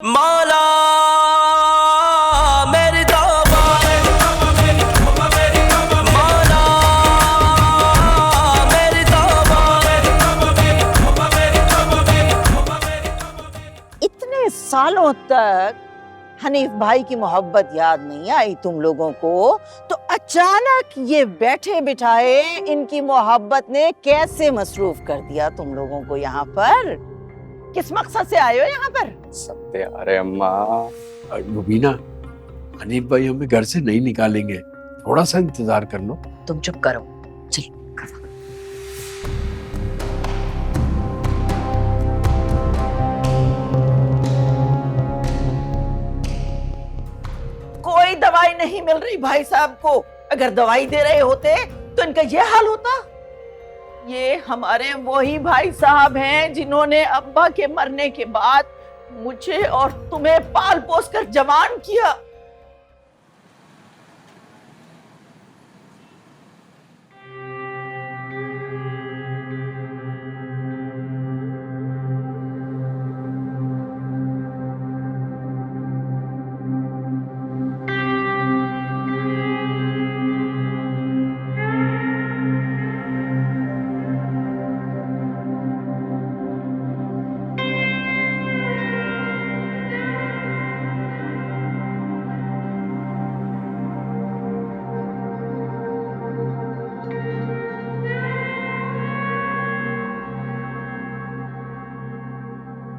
मौला मेरी तौबा, मौला मेरी तौबा। इतने सालों तक हनीफ भाई की मोहब्बत याद नहीं आई तुम लोगों को, तो अचानक ये बैठे बिठाए इनकी मोहब्बत ने कैसे मसरूफ कर दिया तुम लोगों को यहाँ पर? किस मकसद से आए हो यहाँ पर? सब तैयार है अम्मा। रुबीना, हनीफ भाई हमें घर से नहीं निकालेंगे, थोड़ा सा इंतजार कर लो। तुम चुप करो। चल कोई दवाई नहीं मिल रही भाई साहब को। अगर दवाई दे रहे होते तो इनका ये हाल होता। ये हमारे वही भाई साहब हैं जिन्होंने अब्बा के मरने के बाद मुझे और तुम्हें पाल पोस कर जवान किया।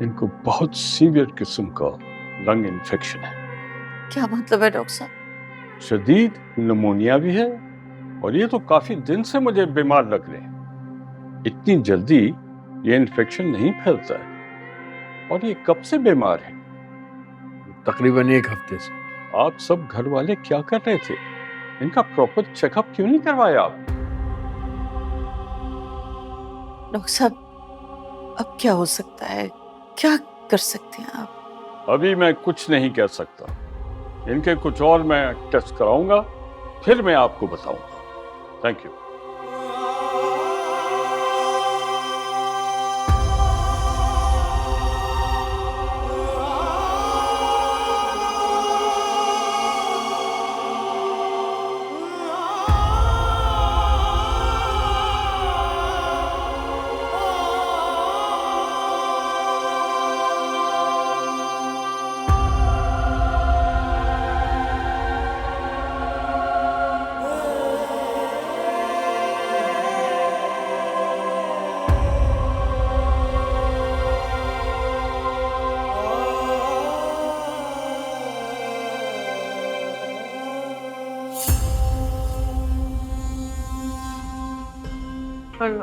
इनको बहुत सीवियर किस्म का लंग इन्फेक्शन है। क्या मतलब है डॉक्टर साहब? शदीद निमोनिया भी है और ये तो काफी दिन से मुझे बीमार लग रहे हैं। इतनी जल्दी ये इन्फेक्शन नहीं फैलता है। और ये कब से बीमार है? तकरीबन 1 हफ्ते से। आप सब घर वाले क्या कर रहे थे? इनका प्रॉपर चेकअप क्यों नहीं करवाया आप? डॉक्टर साहब, अब क्या हो सकता है? क्या कर सकते हैं आप? अभी मैं कुछ नहीं कह सकता। इनके कुछ और मैं टेस्ट कराऊंगा, फिर मैं आपको बताऊंगा। Thank you.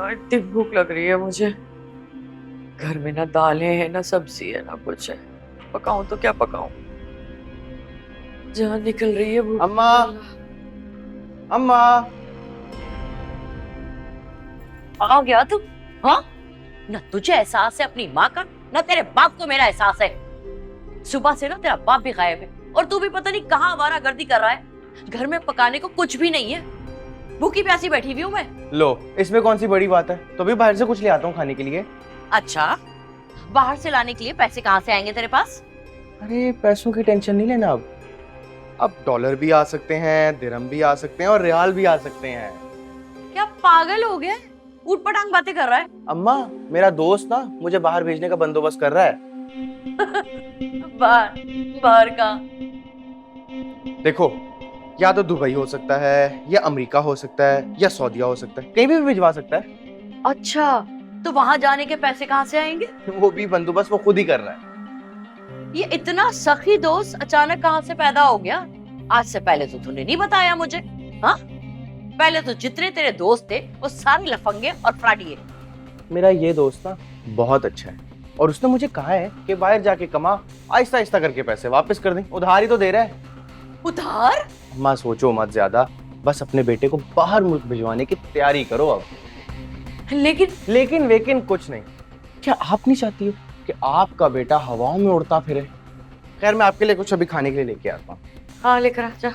इतनी भूख लग रही है मुझे। घर में ना दालें हैं, ना सब्जी है, ना कुछ है। पकाऊं तो क्या पकाऊं? जान निकल रही है भूख। अम्मा, अम्मा, आ गया तू? हाँ, न तुझे एहसास है अपनी माँ का, न तेरे बाप को मेरा एहसास है। सुबह से ना तेरा बाप भी गायब है और तू भी पता नहीं कहाँ आवारागर्दी कर रहा है। घर में पकाने को कुछ भी नहीं है। भूखी प्यासी बैठी हुई हूँ मैं। लो, इसमें कौन सी बड़ी बात है? तो भी बाहर से कुछ ले आता हूँ खाने के लिए। अच्छा, बाहर से लाने के लिए पैसे कहाँ से आएंगे तेरे पास? अरे पैसों की टेंशन नहीं लेना। अब डॉलर भी आ सकते हैं, दिरहम भी आ सकते हैं और रियाल भी आ सकते हैं। क्या पागल हो गया? ऊट पटांग बातें कर रहा है। अम्मा, मेरा दोस्त ना मुझे बाहर भेजने का बंदोबस्त कर रहा है। बाहर? बाहर का? देखो, या तो दुबई हो सकता है, या अमेरिका हो सकता है, या सऊदीया हो सकता है। कहीं भी भिजवा सकता है। अच्छा, तो वहां जाने के पैसे कहाँ से आएंगे? वो भी बंदोबस्त वो खुद ही कर रहा है। ये इतना सखी दोस्त अचानक कहाँ से पैदा हो गया? आज से पहले तो तूने नहीं बताया मुझे। हाँ, पहले तो जितने तेरे दोस्त थे वो सारे लफंगे और फ्राडिये। मेरा ये दोस्त ना बहुत अच्छा है और उसने मुझे कहा है कि बाहर जाके कमा, आहिस्ता आहिस्ता करके पैसे वापस कर दें। उधार ही तो दे रहा है। उधार? अम्मा सोचो मत ज्यादा, बस अपने बेटे को बाहर मुल्क भिजवाने की तैयारी करो अब। लेकिन वेकिन कुछ नहीं। क्या आप नहीं चाहती हो कि आपका बेटा हवाओं में उड़ता फिरे? खैर, मैं आपके लिए कुछ अभी खाने के लिए लेके आता हूँ। हाँ, लेकर आ जा।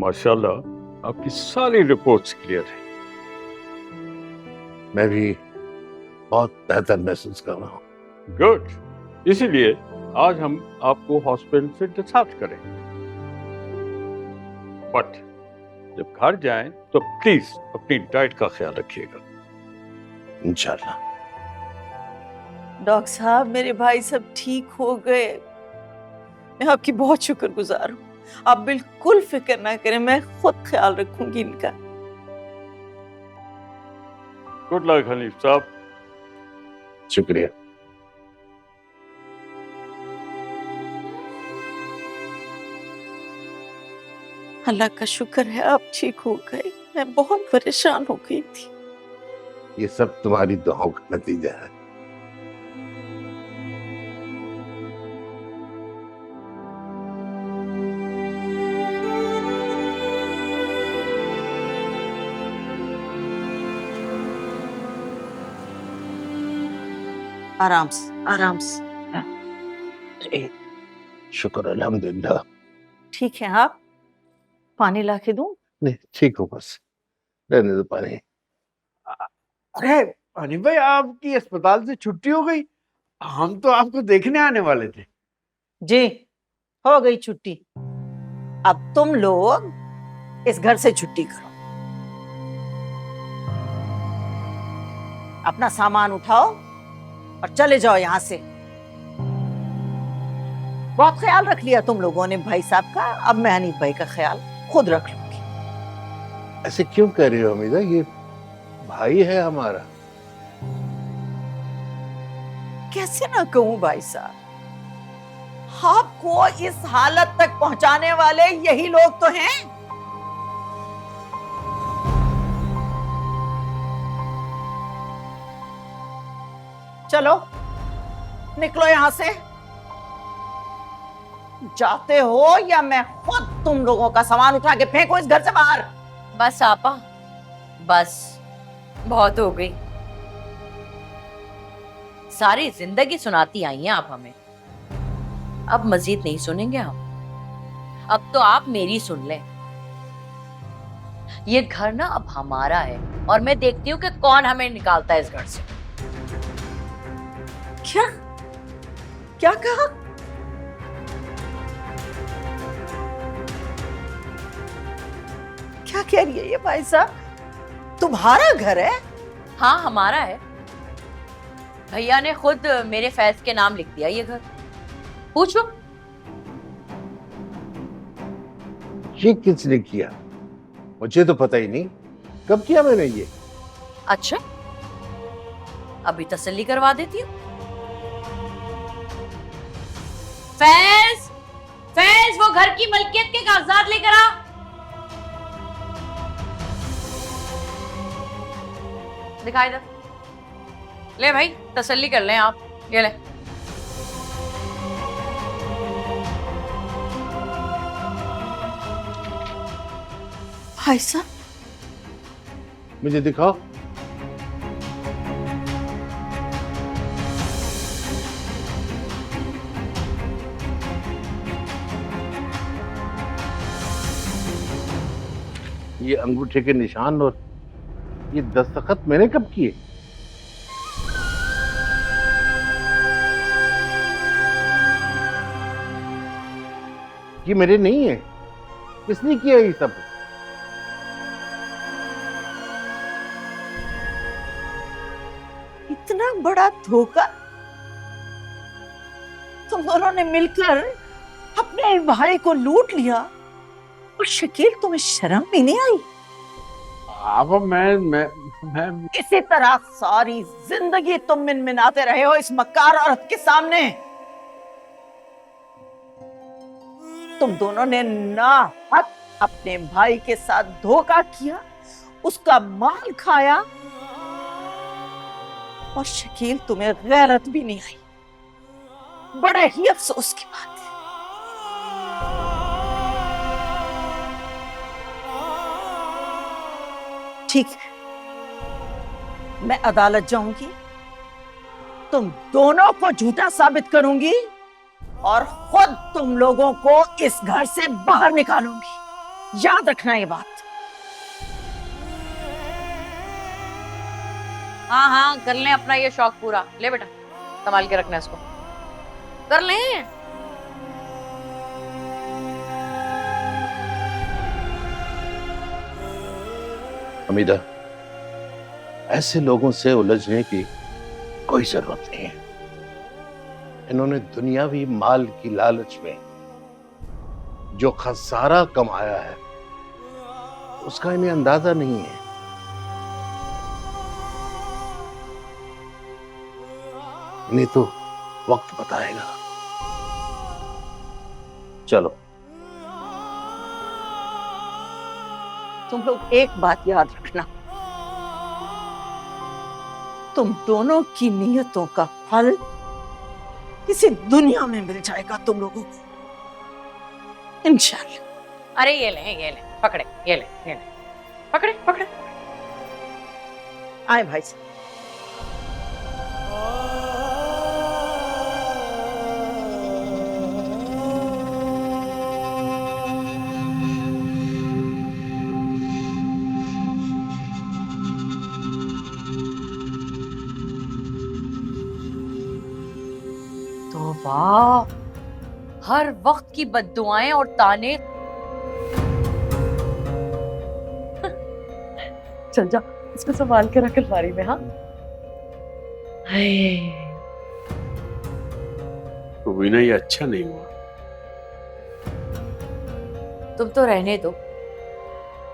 माशाल्लाह आपकी सारी रिपोर्ट्स क्लियर है। मैं भी बहुत बेहतर महसूस कर रहा हूँ। गुड। इसीलिए आज हम आपको हॉस्पिटल से डिस्चार्ज करेंगे, बट जब घर जाएं तो प्लीज अपनी डाइट का ख्याल रखिएगा। इंशाल्लाह। डॉक्टर साहब, मेरे भाई सब ठीक हो गए। मैं आपकी बहुत शुक्रगुजार हूँ। आप बिल्कुल फिक्र ना करें, मैं खुद ख्याल रखूंगी इनका। गुड लक हनीफ साहब। शुक्रिया। अल्लाह का शुक्र है आप ठीक हो गए। मैं बहुत परेशान हो गई थी। ये सब तुम्हारी दुआओं का नतीजा है। आराम से, आराम से। शुक्र अल्हम्दुलिल्लाह। ठीक है, आप पानी ला के दूं? नहीं, ठीक हो, बस रहने दो पानी। अरे हनीफ भाई, आपकी अस्पताल से छुट्टी हो गई? हम तो आपको देखने आने वाले थे। जी, हो गई छुट्टी। अब तुम लोग इस घर से छुट्टी करो। अपना सामान उठाओ और चले जाओ यहाँ से। बहुत ख्याल रख लिया तुम लोगों ने भाई साहब का, अब मैं हनीफ भाई का ख्याल खुद रख लूंगी। ऐसे क्यों कह रही हो हमीदा? ये भाई है हमारा। कैसे ना कहूं भाई साहब, आपको इस हालत तक पहुंचाने वाले यही लोग तो हैं। चलो निकलो यहां से। जाते हो या मैं खुद तुम लोगों का सामान उठा के फेंकूं इस घर से बाहर? बस आपा, बस बहुत हो गई। सारी जिंदगी सुनाती आई हैं आप हमें, अब मजीद नहीं सुनेंगे हम। अब तो आप मेरी सुन लें। ये घर ना अब हमारा है और मैं देखती हूँ कि कौन हमें निकालता है इस घर से। क्या क्या कहा? क्या कह रही है ये भाई साहब? तुम्हारा घर है? हाँ, हमारा है। भैया ने खुद मेरे फैज के नाम लिख दिया ये घर। पूछो। ये किसने किया? मुझे तो पता ही नहीं। कब किया मैंने ये? अच्छा, अभी तसल्ली करवा देती हूँ। फैज, फैज, वो घर की मलकियत के कागजात लेकर आ। दिखाई दे। ले भाई, तसल्ली कर लें आप। ये ले। भाई साहब, मुझे दिखाओ। ये अंगूठे के निशान और ये दस्तखत मैंने कब किए? ये मेरे नहीं है। किसने किया ये सब? इतना बड़ा धोखा तुम दोनों ने मिलकर अपने भाई को लूट लिया। और शकील, तुम्हें शर्म भी नहीं आई? आप मैं इसी तरह सारी जिंदगी तुम मिनमिनाते रहे हो इस मक्कार औरत के सामने। तुम दोनों ने नाहक अपने भाई के साथ धोखा किया, उसका माल खाया, और शकील तुम्हें गैरत भी नहीं आई। बड़े ही अफसोस की बात है। ठीक है, मैं अदालत जाऊंगी, तुम दोनों को झूठा साबित करूंगी और खुद तुम लोगों को इस घर से बाहर निकालूंगी। याद रखना ये बात। हाँ हाँ, कर लें अपना ये शौक पूरा। ले बेटा, संभाल के रखना इसको, कर लें। हमीदा, ऐसे लोगों से उलझने की कोई जरूरत नहीं है। इन्होंने दुनियावी माल की लालच में जो खसारा कमाया है उसका इन्हें अंदाजा नहीं है। इन्हें तो वक्त बताएगा। चलो। तुम लोग एक बात याद रखना, तुम दोनों की नियतों का फल किसी दुनिया में मिल जाएगा तुम लोगों को, इंशाल्लाह। अरे ये ले, पकड़े, ये ले, पकड़े पकड़े। आए भाई साहब। तो वाह, हर वक्त की बद्दुआएं और ताने। चल जा, इसको संभाल के रख अलमारी में। हाँ, तो वीना, ये अच्छा नहीं हुआ। तुम तो रहने दो,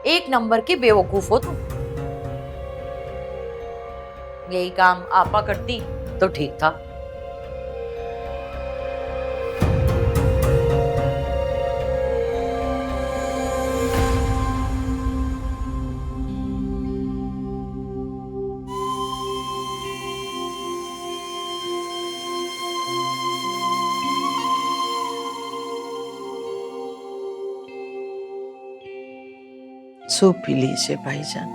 एक नंबर के बेवकूफ हो तुम। यही काम आपा करती तो ठीक था। सूप पी लीजिए भाईजान।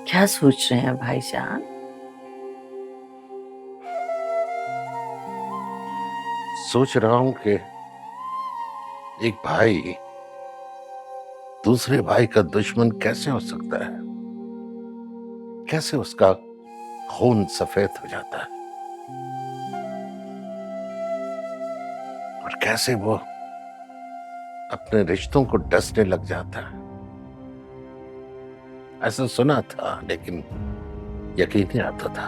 क्या सोच रहे हैं भाईजान? सोच रहा हूं कि एक भाई दूसरे भाई का दुश्मन कैसे हो सकता है, कैसे उसका खून सफेद हो जाता है और कैसे वो अपने रिश्तों को डसने लग जाता है। ऐसा सुना था लेकिन यकीन नहीं आता था।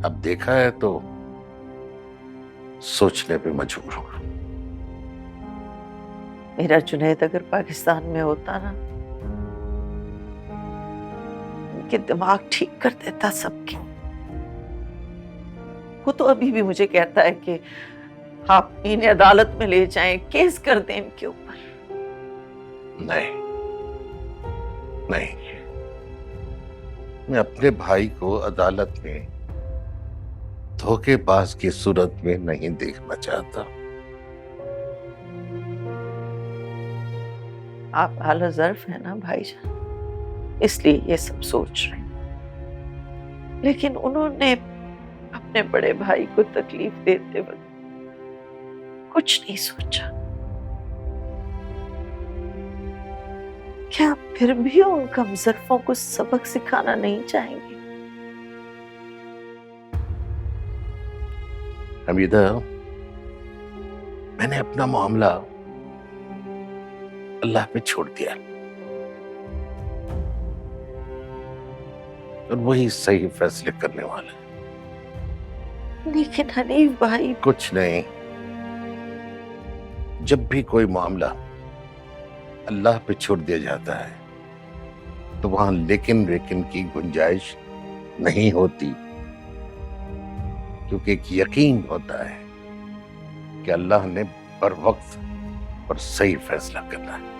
अब देखा है तो सोचने पे मजबूर हूं। मेरा जुनैद अगर पाकिस्तान में होता ना, उनके दिमाग ठीक कर देता सबके। वो तो अभी भी मुझे कहता है कि आप इन्हें अदालत में ले जाएं, केस कर दें इनके ऊपर। नहीं नहीं, मैं अपने भाई को अदालत में धोखेबाज की सूरत में नहीं देखना चाहता। आप आला ज़र्फ है ना भाईजान, इसलिए ये सब सोच रहे हैं। लेकिन उन्होंने अपने बड़े भाई को तकलीफ देते वक्त कुछ नहीं सोचा। क्या फिर भी उन कमजरफों को सबक सिखाना नहीं चाहेंगे? हमीदा, मैंने अपना मामला अल्लाह पे छोड़ दिया और वही सही फैसले करने वाला है। लेकिन हनीफ भाई, कुछ नहीं, जब भी कोई मामला अल्लाह पे छोड़ दिया जाता है तो वहां लेकिन वेकिन की गुंजाइश नहीं होती, क्योंकि एक यकीन होता है कि अल्लाह ने बर वक्त और सही फैसला करना है।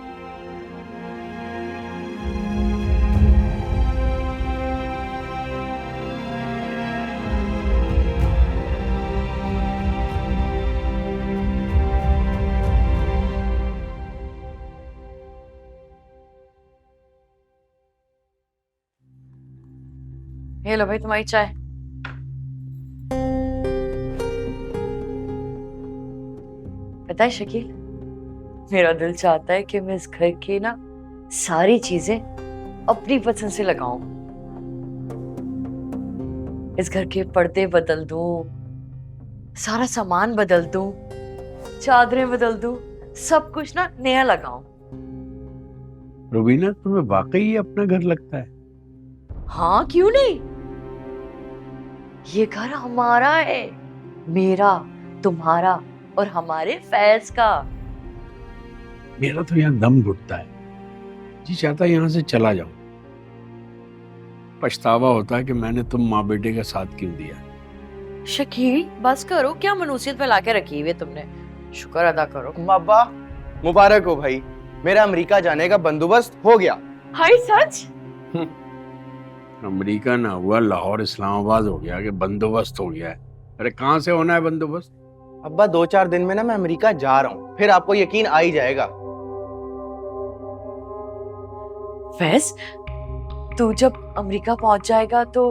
ये लो भाई तुम्हारी चाय। पता है शकील, मेरा दिल चाहता है कि मैं इस घर की ना सारी चीजें अपनी पसंद से लगाऊं। इस घर के पर्दे बदल दूं, सारा सामान बदल दूं, चादरें बदल दूं, सब कुछ ना नया लगाऊं। रुबीना, तुम्हें वाकई ये अपना घर लगता है? हाँ क्यों नहीं, ये घर हमारा है, मेरा, तुम्हारा और हमारे फैज का। मेरा तो यहाँ दम घुटता है, जी चाहता है यहाँ से चला जाऊं। पछतावा होता है कि मैंने तुम माँ बेटे का साथ क्यों दिया। शकील बस करो, क्या मनुसियत पे लाके रखी हुई है तुमने, शुक्र अदा करो। अब्बा मुबारक हो भाई, मेरा अमेरिका जाने का बंदोबस्त हो गया। हाय सच? अमेरिका ना हुआ, लाहौर इस्लामाबाद हो गया कि बंदोबस्त हो गया है। अरे कहाँ से होना है बंदोबस्त? अब्बा 2-4 दिन में ना मैं अमेरिका जा रहा हूँ, फिर आपको यकीन आ ही जाएगा। फैज, तू जब अमेरिका पहुंच जाएगा तो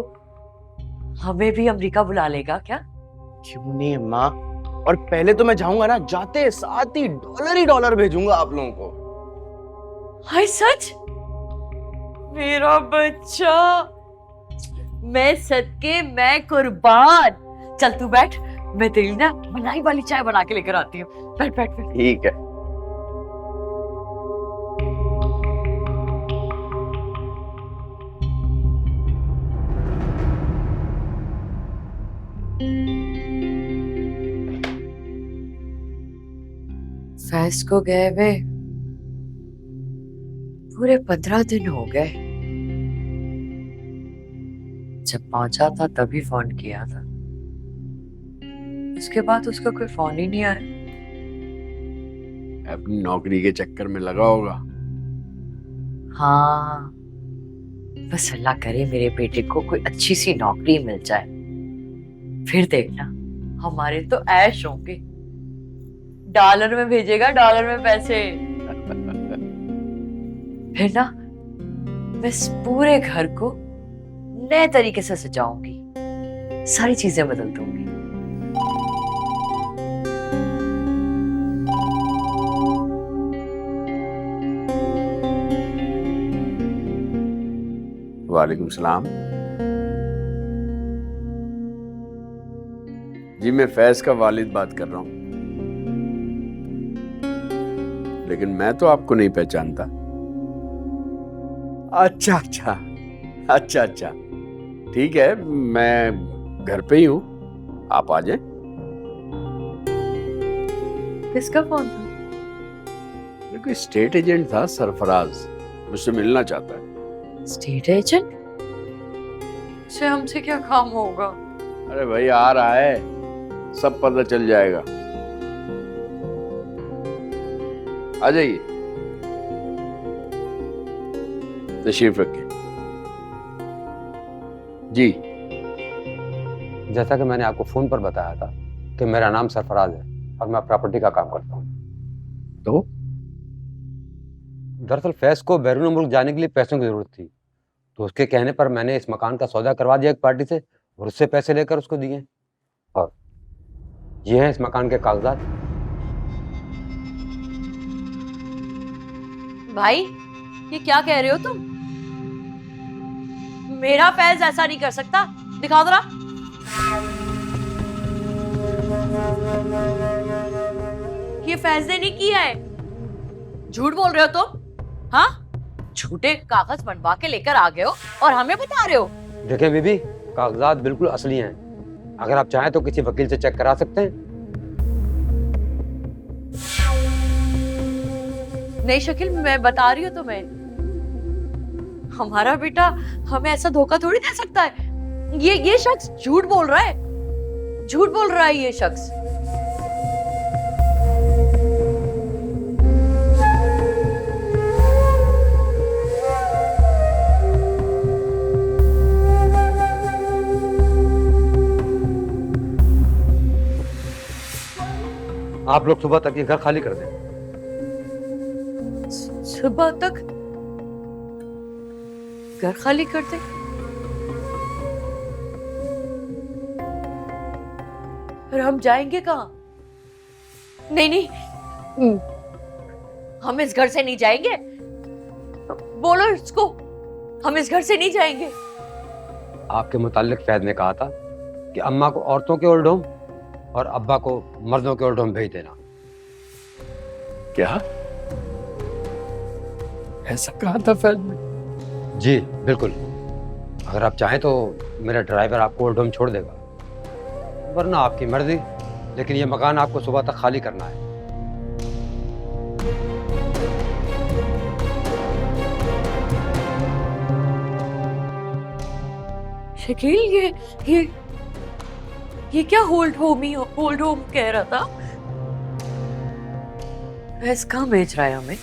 हमें भी अमेरिका बुला लेगा क्या? क्यों नहीं अम्मा, और पहले तो मैं जाऊंगा ना, जाते साथ ही डॉलर भेजूंगा आप लोगों को। हाय सच? मेरा बच्चा, मैं सदके, मैं कुर्बान। चल तू बैठ, मैं तेरी ना मलाई वाली चाय बना के लेकर आती हूँ। बैठ बैठ बैठ। ठीक है। फैज को गए वे पूरे 15 दिन हो गए। जब पहुंचा था तभी फोन किया था, उसके बाद उसका कोई फोन ही नहीं आया। अपनी नौकरी के चक्कर में लगा होगा। हाँ, बस अल्लाह करे मेरे बेटे को कोई अच्छी सी नौकरी मिल जाए, फिर देखना हमारे तो ऐश होंगे। डॉलर में भेजेगा, डॉलर में पैसे। फिर ना मैं इस पूरे घर को नए तरीके से सजाऊंगी, सारी चीजें बदल दूंगी। वालेकुम सलाम जी, मैं फैज का वालिद बात कर रहा हूँ, लेकिन मैं तो आपको नहीं पहचानता। अच्छा अच्छा अच्छा अच्छा, ठीक है, मैं घर पे ही हूँ, आप आ जाएं। किसका फोन था? ये कोई स्टेट एजेंट था, सरफराज, मुझसे मिलना चाहता है। स्टेट एजेंट से हमसे क्या काम होगा? अरे भाई आ रहा है, सब पता चल जाएगा, आ जाइए, तशरीफ रखिए। जी, जैसा कि मैंने आपको फोन पर बताया था कि मेरा नाम सरफराज है और मैं प्रॉपर्टी का काम करता हूँ। तो दरअसल फैज को बैरून मुल्क जाने के लिए पैसों की जरूरत थी, तो उसके कहने पर मैंने इस मकान का सौदा करवा दिया एक पार्टी से और उससे पैसे लेकर उसको दिए, और ये हैं इस मकान के कागजात। भाई ये क्या कह रहे हो तुम? मेरा फैज ऐसा नहीं कर सकता, दिखाओ जरा। ये फैज ने नहीं किया है, झूठ बोल रहे हो तुम। हाँ, झूठे कागज बनवा के लेकर आ गए हो और हमें बता रहे हो। देखें बीबी, कागजात बिल्कुल असली हैं, अगर आप चाहें तो किसी वकील से चेक करा सकते हैं। नहीं शकील, मैं बता रही हूँ तुम्हें, हमारा बेटा हमें ऐसा धोखा थोड़ी दे सकता है। ये शख्स झूठ बोल रहा है, झूठ बोल रहा है ये शख्स। आप लोग सुबह तक ये घर खाली कर दें। सुबह तक घर खाली कर दे? और हम जाएंगे कहाँ? नहीं नहीं, हम इस घर से नहीं जाएंगे। बोलो इसको, हम इस घर से नहीं जाएंगे। आपके मुतालिक फैद ने कहा था कि अम्मा को औरतों के ओल्ड होम और अब्बा को मर्दों के ओल्ड होम भेज देना। क्या ऐसा कहा था फैज ने? जी बिल्कुल। अगर आप चाहें तो मेरा ड्राइवर आपको ओल्ड होम छोड़ देगा, वरना आपकी मर्जी, लेकिन ये मकान आपको सुबह तक खाली करना है। शकील, ये क्या होल्ड होम कह रहा था? फैज कहाँ बेच रहा है हमें?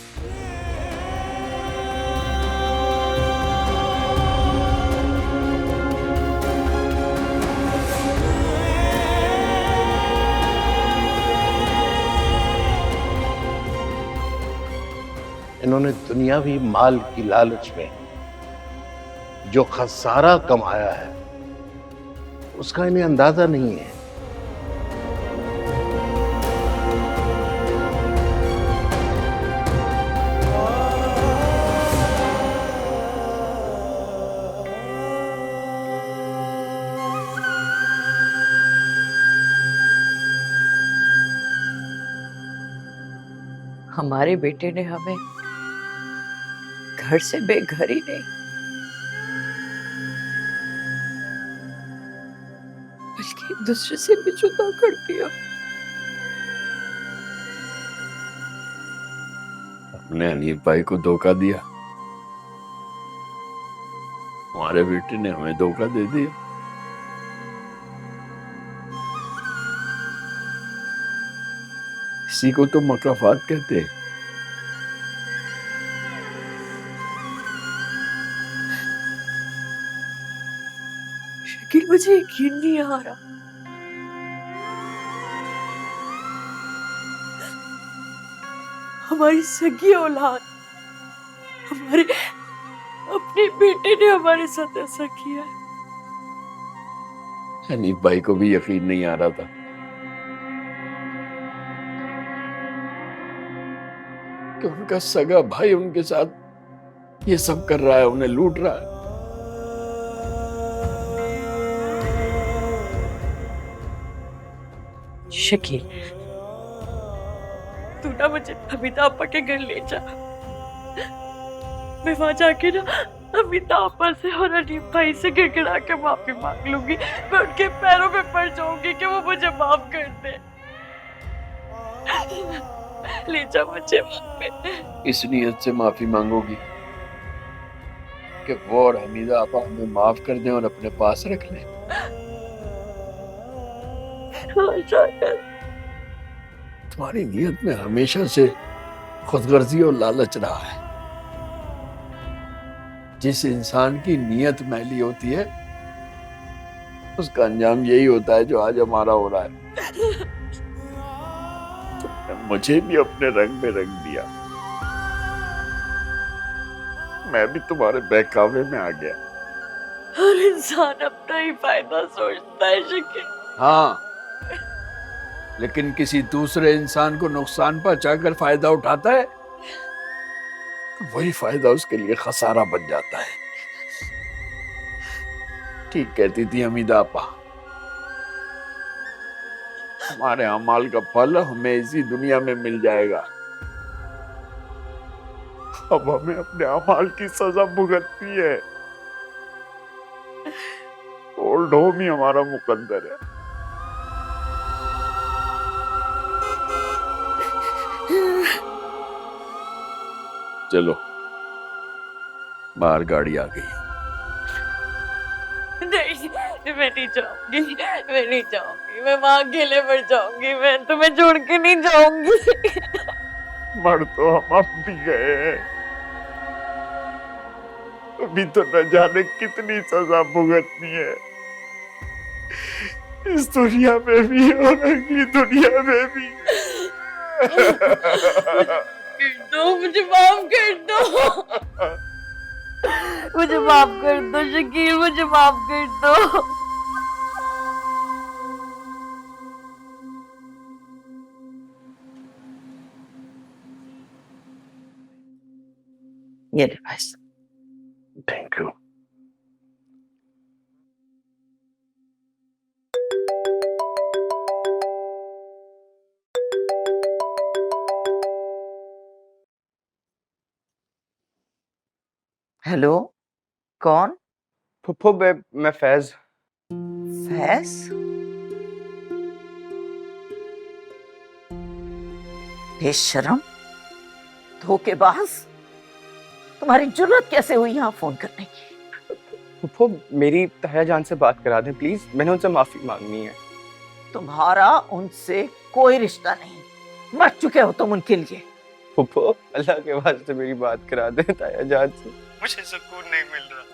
इन्होंने दुनियावी माल की लालच में जो खसारा कमाया है उसका इन्हें अंदाजा नहीं है। हमारे बेटे ने हमें घर से बेघर ही नहीं, बल्कि एक दूसरे से भी जुदा कर दिया। हमने हनीफ भाई को धोखा दिया, हमारे बेटे ने हमें धोखा दे दिया। इसी को तो मकाफात कहते हैं। शकील, मुझे यकीन नहीं आ रहा। हमारी सगी औलाद, हमारे अपने बेटे ने हमारे साथ ऐसा किया है। हनीफ भाई को भी यकीन नहीं आ रहा था कि उनका सगा भाई उनके साथ ये सब कर रहा है, उन्हें लूट रहा है। शकील, तू ना मुझे अमिता आपा के घर ले जा। मैं वहां जाके ना अमिता आपा से और हनीफ भाई से गिड़गिड़ा के माफी मांग लूंगी। मैं उनके पैरों पे पड़ जाऊंगी कि वो मुझे माफ कर दे। ले जा मुझे वहां पे। इस नीयत से माफी मांगोगी कि वो और हमीदा आपा हमें माफ कर दें और अपने पास रख लें। तुम्हारी नीयत में हमेशा से खुदगर्जी और लालच रहा है। जिस इंसान की नीयत मैली होती है उसका अंजाम यही होता है जो आज हमारा हो रहा है। तुमने मुझे भी अपने रंग में रंग दिया, मैं भी तुम्हारे बहकावे में आ गया। हर इंसान अपना ही फायदा सोचता है शकील। हाँ, लेकिन किसी दूसरे इंसान को नुकसान पहुंचाकर फायदा उठाता है तो वही फायदा उसके लिए खसारा बन जाता है। ठीक कहती थी हमीदा आपा, हमारे अमाल का फल हमें इसी दुनिया में मिल जाएगा। अब हमें अपने अमाल की सजा भुगतनी है। ओल्ड होम ही हमारा मुकद्दर है। चलो, बाहर गाड़ी आ गई। नहीं, मैं नहीं जाऊंगी, मैं नहीं जाऊंगी। मैं वहां अकेले मर जाऊंगी। मैं तुम्हें छोड़ के नहीं जाऊंगी। मर तो हम अब भी गए हैं, अभी तो न जाने कितनी सजा भुगतनी है, इस दुनिया में भी और अगली दुनिया में भी। कर दो, मुझे माफ कर दो। मुझे माफ कर दो शकील, मुझे माफ कर दो। ये ले भाई साहब। Thank you. हेलो, कौन? फुफ्फो मैं फैज। फैज? बेशरम, धोखेबाज, तुम्हारी जुर्रत कैसे हुई यहाँ फोन करने की? फुफ्फो मेरी ताया जान से बात करा दें प्लीज, मैंने उनसे माफी मांगनी है। तुम्हारा उनसे कोई रिश्ता नहीं, मर चुके हो तुम उनके लिए। फुफ्फो अल्लाह के वास्ते मेरी बात करा दे ताया जान से, मुझे सुकून नहीं मिल रहा।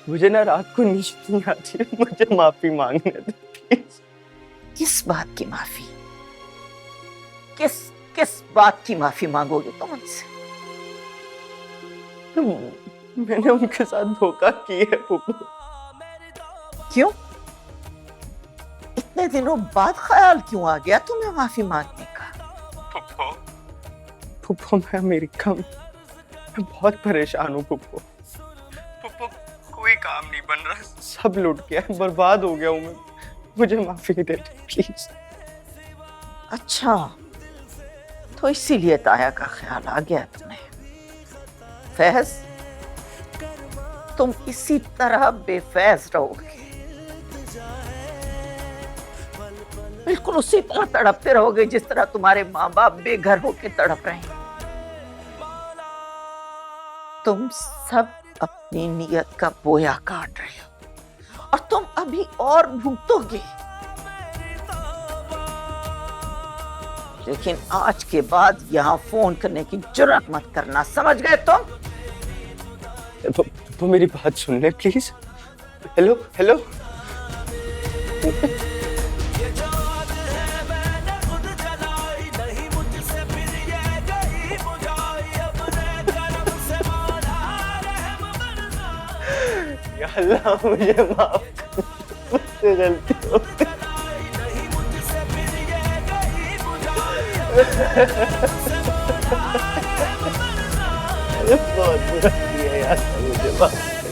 मुझे ना रात को नींद नहीं आती है, मुझे माफी मांगने दे प्लीज। किस बात की माफी? किस बात की माफी मांगोगे तुम उनसे? मैंने उनके साथ धोखा किया है फुफ्फो। क्यों? इतने दिनों बाद ख्याल क्यों आ गया तुम्हें माफी मांगने का? फुफ्फो मैं अमेरिका में, मैं बहुत परेशान हूँ फुफ्फो। फुफ्फो कोई काम नहीं बन रहा, सब लुट गया, बर्बाद हो गया हूँ मैं, मुझे माफी दे दे प्लीज। अच्छा, तो इसीलिए ताया का ख्याल आ गया तुम्हें। फैज, तुम इसी तरह बेफैज रहोगे, बिल्कुल उसी तरह तड़पते रहोगे जिस तरह तुम्हारे माँ बाप बेघर होकर तड़प रहे हैं। तुम सब अपनी नियत का बोया काट रहे हो और तुम अभी और भुगतोगे। लेकिन आज के बाद यहाँ फोन करने की जुर्रत मत करना, समझ गए तुम? तो मेरी बात सुन ले प्लीज। Hello hello. या अल्लाह मुझे माफ कर, मुझसे गलती हो गई। बहुत बुरा किया यार, मुझे माफ